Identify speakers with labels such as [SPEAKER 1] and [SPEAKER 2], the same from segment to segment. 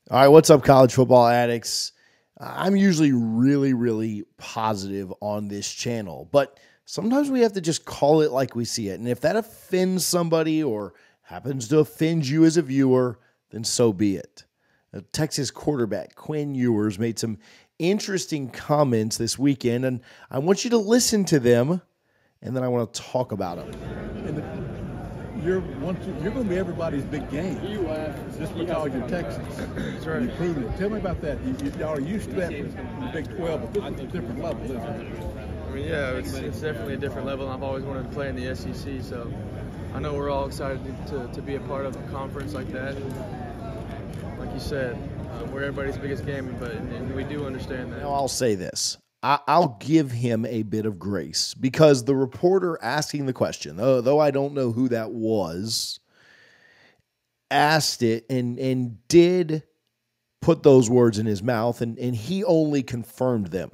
[SPEAKER 1] All right, what's up, college football addicts? I'm usually really positive on this channel, but sometimes we have to just call it like we see it. And if that offends somebody or happens to offend you as a viewer, then so be it. Texas quarterback Quinn Ewers made some interesting comments this weekend, and I want you to listen to them, and then I want to talk about them.
[SPEAKER 2] You're going to be everybody's big game. Just because you're Texas. That's right. You've proven it. Tell me about that. Y'all are used to that in the Big 12, but this is a different level, isn't it?
[SPEAKER 3] I mean, yeah, it's definitely a different level, and I've always wanted to play in the SEC, so I know we're all excited to be a part of a conference like that. And like you said, we're everybody's biggest game, and we do understand that.
[SPEAKER 1] Now, I'll say this. I'll give him a bit of grace because the reporter asking the question, though I don't know who that was, asked it and did put those words in his mouth, and he only confirmed them.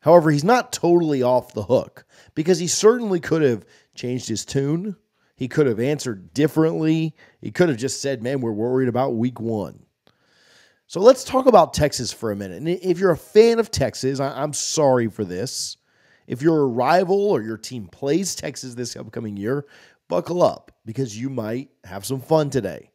[SPEAKER 1] However, he's not totally off the hook because he certainly could have changed his tune. He could have answered differently. He could have just said, man, we're worried about week 1. So let's talk about Texas for a minute. And if you're a fan of Texas, I'm sorry for this. If you're a rival or your team plays Texas this upcoming year, buckle up because you might have some fun today.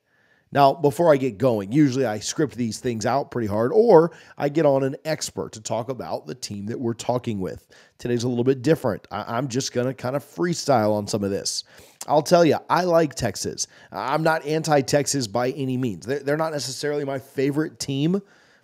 [SPEAKER 1] Now, before I get going, usually I script these things out pretty hard, or I get on an expert to talk about the team that we're talking with. Today's a little bit different. I'm just going to kind of freestyle on some of this. I'll tell you, I like Texas. I'm not anti-Texas by any means. They're not necessarily my favorite team,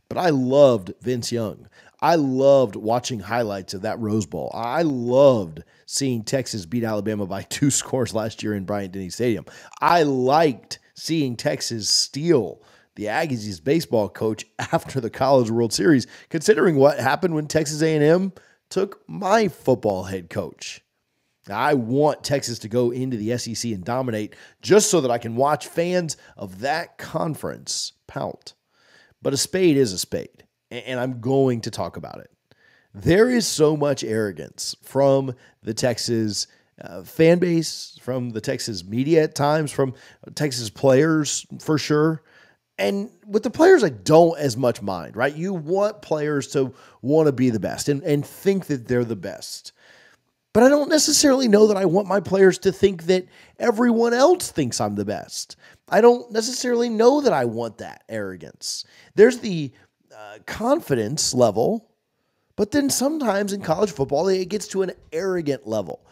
[SPEAKER 1] but I loved Vince Young. I loved watching highlights of that Rose Bowl. I loved seeing Texas beat Alabama by 2 scores last year in Bryant-Denny Stadium. I liked seeing Texas steal the Aggies' baseball coach after the College World Series, considering what happened when Texas A&M took my football head coach. Now, I want Texas to go into the SEC and dominate just so that I can watch fans of that conference pout. But a spade is a spade, and I'm going to talk about it. There is so much arrogance from the Texas fan base, from the Texas media at times, from Texas players for sure. And with the players, I don't as much mind, right? You want players to want to be the best and think that they're the best. But I don't necessarily know that I want my players to think that everyone else thinks I'm the best. I don't necessarily know that I want that arrogance. There's the confidence level, but then sometimes in college football, it gets to an arrogant level.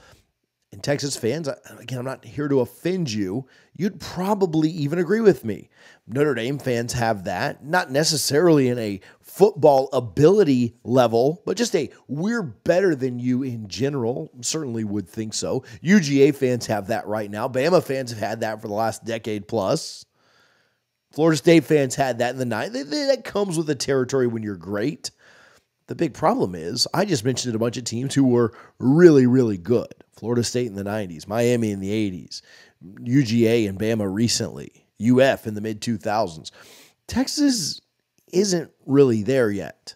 [SPEAKER 1] And Texas fans, again, I'm not here to offend you. You'd probably even agree with me. Notre Dame fans have that, not necessarily in a football ability level, but just a we're better than you in general. Certainly would think so. UGA fans have that right now. Bama fans have had that for the last decade plus. Florida State fans had that in the 90s. That comes with the territory when you're great. The big problem is I just mentioned a bunch of teams who were really good. Florida State in the 90s, Miami in the 80s, UGA and Bama recently, UF in the mid-2000s. Texas isn't really there yet.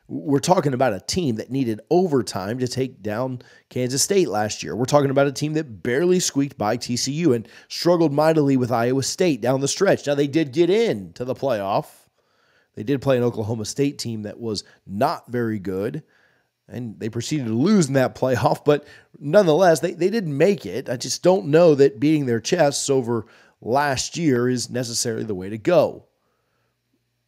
[SPEAKER 1] We're talking about a team that needed overtime to take down Kansas State last year. We're talking about a team that barely squeaked by TCU and struggled mightily with Iowa State down the stretch. Now, they did get into the playoff. They did play an Oklahoma State team that was not very good, and they proceeded to lose in that playoff, but nonetheless, they didn't make it. I just don't know that beating their chests over last year is necessarily the way to go.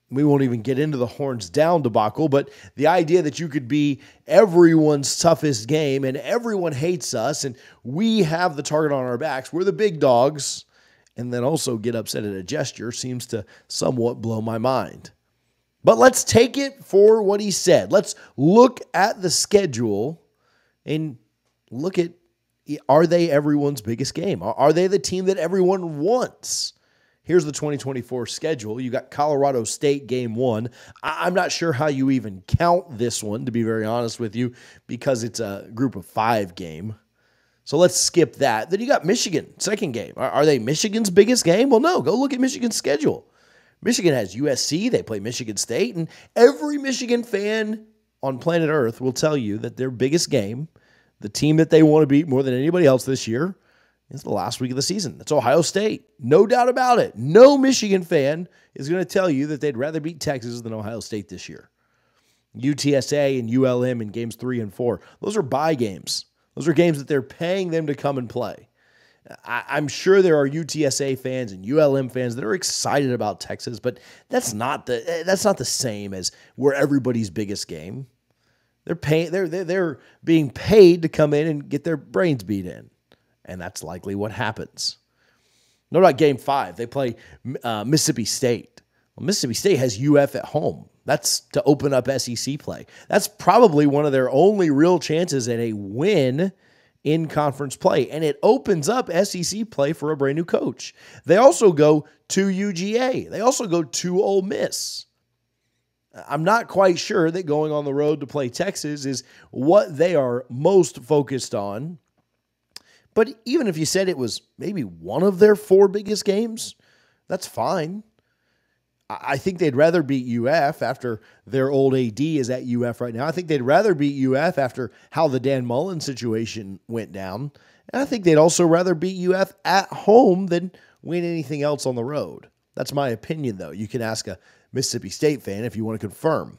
[SPEAKER 1] We won't even get into the horns down debacle, but the idea that you could be everyone's toughest game and everyone hates us and we have the target on our backs, we're the big dogs, and then also get upset at a gesture seems to somewhat blow my mind. But let's take it for what he said. Let's look at the schedule and look at, are they everyone's biggest game? Are they the team that everyone wants? Here's the 2024 schedule. You got Colorado State game 1. I'm not sure how you even count this one, to be very honest with you, because it's a group of 5 game. So let's skip that. Then you got Michigan, second game. Are they Michigan's biggest game? Well, no. Go look at Michigan's schedule. Michigan has USC. They play Michigan State. And every Michigan fan on planet Earth will tell you that their biggest game, the team that they want to beat more than anybody else this year, It's the last week of the season. It's Ohio State. No doubt about it. No Michigan fan is going to tell you that they'd rather beat Texas than Ohio State this year. UTSA and ULM in games 3 and 4. Those are bye games. Those are games that they're paying them to come and play. I'm sure there are UTSA fans and ULM fans that are excited about Texas, but that's not the same as where everybody's biggest game. They're being paid to come in and get their brains beat in, and that's likely what happens. What about Game 5? They play Mississippi State. Well, Mississippi State has UF at home. That's to open up SEC play. That's probably one of their only real chances at a win in conference play, and it opens up SEC play for a brand new coach. They also go to UGA. They also go to Ole Miss. I'm not quite sure that going on the road to play Texas is what they are most focused on. But even if you said it was maybe one of their 4 biggest games, that's fine. I think they'd rather beat UF after their old AD is at UF right now. I think they'd rather beat UF after how the Dan Mullen situation went down. And I think they'd also rather beat UF at home than win anything else on the road. That's my opinion, though. You can ask a Mississippi State fan if you want to confirm.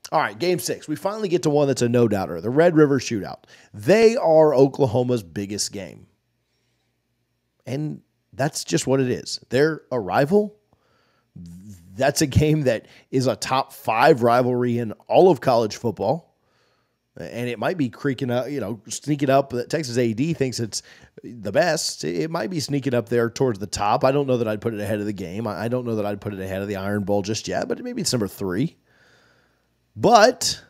[SPEAKER 1] All right, Game 6. We finally get to one that's a no-doubter, the Red River Shootout. They are Oklahoma's biggest game. And that's just what it is. They're a rival. That's a game that is a top 5 rivalry in all of college football. And it might be creaking up, sneaking up. Texas AD thinks it's the best. It might be sneaking up there towards the top. I don't know that I'd put it ahead of the game. I don't know that I'd put it ahead of the Iron Bowl just yet, but maybe it's number 3. But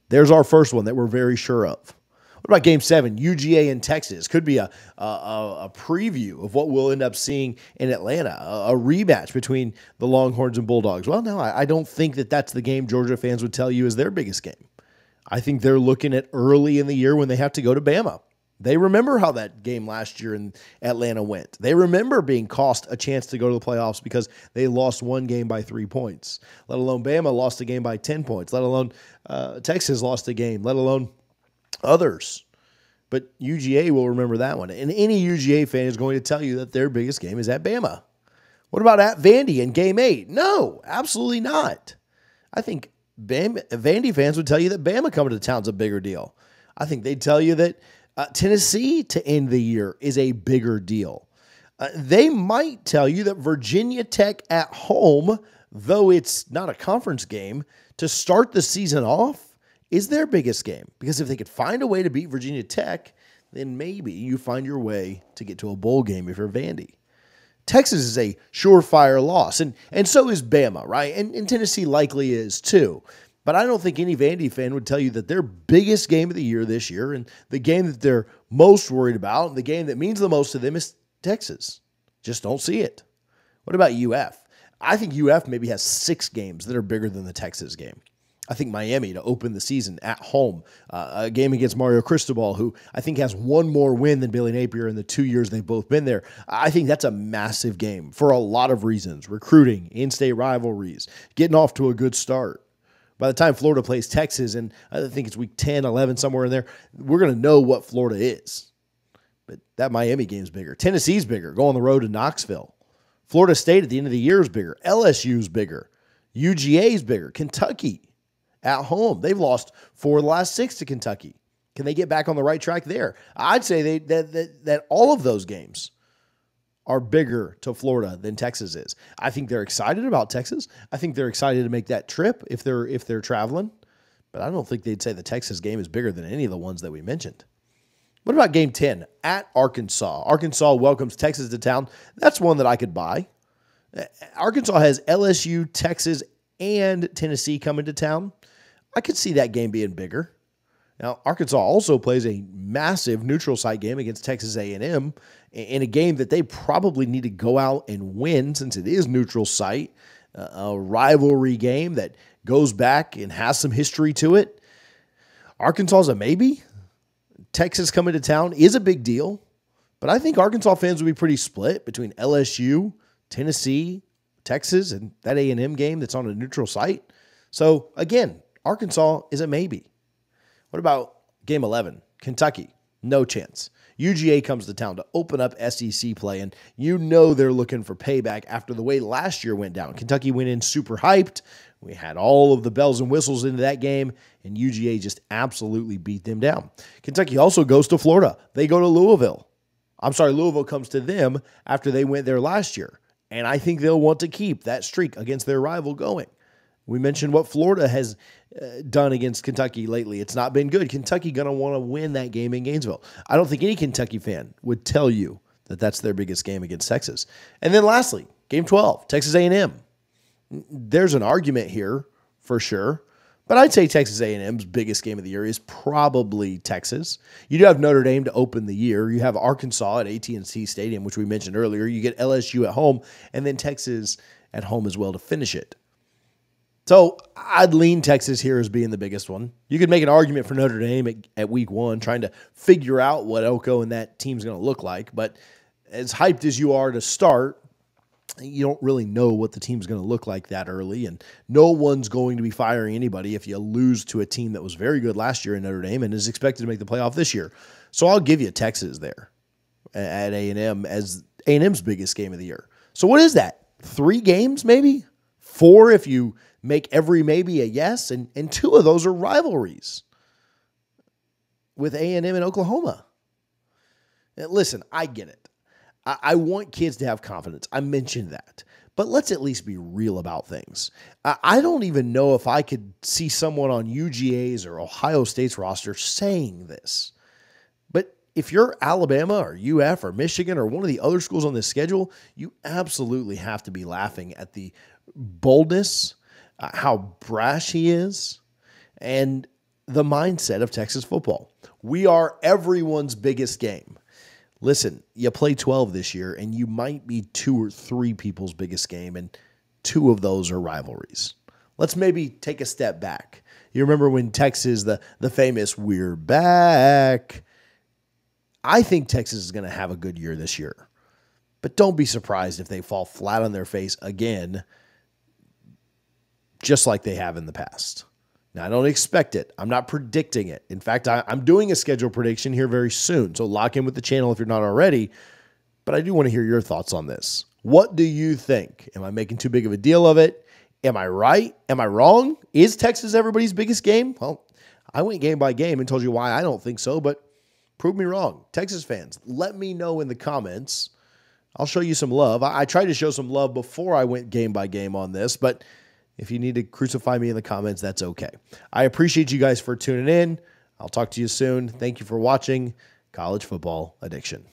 [SPEAKER 1] there's our first one that we're very sure of. What about Game 7? UGA in Texas. Could be a preview of what we'll end up seeing in Atlanta, a rematch between the Longhorns and Bulldogs. Well, no, I don't think that that's the game Georgia fans would tell you is their biggest game. I think they're looking at early in the year when they have to go to Bama. They remember how that game last year in Atlanta went. They remember being cost a chance to go to the playoffs because they lost one game by 3 points, let alone Bama lost a game by 10 points, let alone Texas lost a game, let alone others. But UGA will remember that one. And any UGA fan is going to tell you that their biggest game is at Bama. What about at Vandy in Game 8? No, absolutely not. I think Vandy fans would tell you that Bama coming to town is a bigger deal. I think they'd tell you that Tennessee to end the year is a bigger deal. They might tell you that Virginia Tech at home, though it's not a conference game, to start the season off, is their biggest game. Because if they could find a way to beat Virginia Tech, then maybe you find your way to get to a bowl game if you're Vandy. Texas is a surefire loss, and so is Bama, right? And Tennessee likely is too. But I don't think any Vandy fan would tell you that their biggest game of the year this year and the game that they're most worried about and the game that means the most to them is Texas. Just don't see it. What about UF? I think UF maybe has 6 games that are bigger than the Texas game. I think Miami to open the season at home, a game against Mario Cristobal, who I think has one more win than Billy Napier in the 2 years they've both been there. I think that's a massive game for a lot of reasons. Recruiting, in-state rivalries, getting off to a good start. By the time Florida plays Texas, and I think it's week 10, 11, somewhere in there, we're going to know what Florida is. But that Miami game's bigger. Tennessee's bigger. Go on the road to Knoxville. Florida State at the end of the year is bigger. LSU's bigger. UGA's bigger. Kentucky at home. They've lost 4 of the last 6 to Kentucky. Can they get back on the right track there? I'd say that all of those games are bigger to Florida than Texas is. I think they're excited about Texas. I think they're excited to make that trip if they're traveling. But I don't think they'd say the Texas game is bigger than any of the ones that we mentioned. What about Game 10 at Arkansas? Arkansas welcomes Texas to town. That's one that I could buy. Arkansas has LSU, Texas, and Tennessee coming to town. I could see that game being bigger. Now, Arkansas also plays a massive neutral site game against Texas A&M in a game that they probably need to go out and win since it is neutral site, a rivalry game that goes back and has some history to it. Arkansas is a maybe. Texas coming to town is a big deal, but I think Arkansas fans will be pretty split between LSU, Tennessee, Texas, and that A&M game that's on a neutral site. So, again, Arkansas is a maybe. What about Game 11? Kentucky, no chance. UGA comes to town to open up SEC play, and you know they're looking for payback after the way last year went down. Kentucky went in super hyped. We had all of the bells and whistles into that game, and UGA just absolutely beat them down. Kentucky also goes to Florida. They go to Louisville. Louisville comes to them after they went there last year, and I think they'll want to keep that streak against their rival going. We mentioned what Florida has done against Kentucky lately. It's not been good. Kentucky going to want to win that game in Gainesville. I don't think any Kentucky fan would tell you that that's their biggest game against Texas. And then lastly, Game 12, Texas A&M. There's an argument here for sure, but I'd say Texas A&M's biggest game of the year is probably Texas. You do have Notre Dame to open the year. You have Arkansas at AT&T Stadium, which we mentioned earlier. You get LSU at home, and then Texas at home as well to finish it. So I'd lean Texas here as being the biggest one. You could make an argument for Notre Dame at week 1, trying to figure out what Elko and that team's going to look like. But as hyped as you are to start, you don't really know what the team's going to look like that early. And no one's going to be firing anybody if you lose to a team that was very good last year in Notre Dame and is expected to make the playoff this year. So I'll give you Texas there at A&M as A&M's biggest game of the year. So what is that? 3 games maybe? 4 if you make every maybe a yes, and 2 of those are rivalries with A&M and Oklahoma. And listen, I get it. I want kids to have confidence. I mentioned that. But let's at least be real about things. I don't even know if I could see someone on UGA's or Ohio State's roster saying this. But if you're Alabama or UF or Michigan or one of the other schools on this schedule, you absolutely have to be laughing at the boldness, how brash he is, and the mindset of Texas football. We are everyone's biggest game. Listen, you play 12 this year, and you might be 2 or 3 people's biggest game, and 2 of those are rivalries. Let's maybe take a step back. You remember when Texas, the famous "we're back." I think Texas is going to have a good year this year. But don't be surprised if they fall flat on their face again, just like they have in the past. Now, I don't expect it. I'm not predicting it. In fact, I'm doing a schedule prediction here very soon, so lock in with the channel if you're not already. But I do want to hear your thoughts on this. What do you think? Am I making too big of a deal of it? Am I right? Am I wrong? Is Texas everybody's biggest game? Well, I went game by game and told you why I don't think so, but prove me wrong. Texas fans, let me know in the comments. I'll show you some love. I tried to show some love before I went game by game on this, but if you need to crucify me in the comments, that's okay. I appreciate you guys for tuning in. I'll talk to you soon. Thank you for watching College Football Addiction.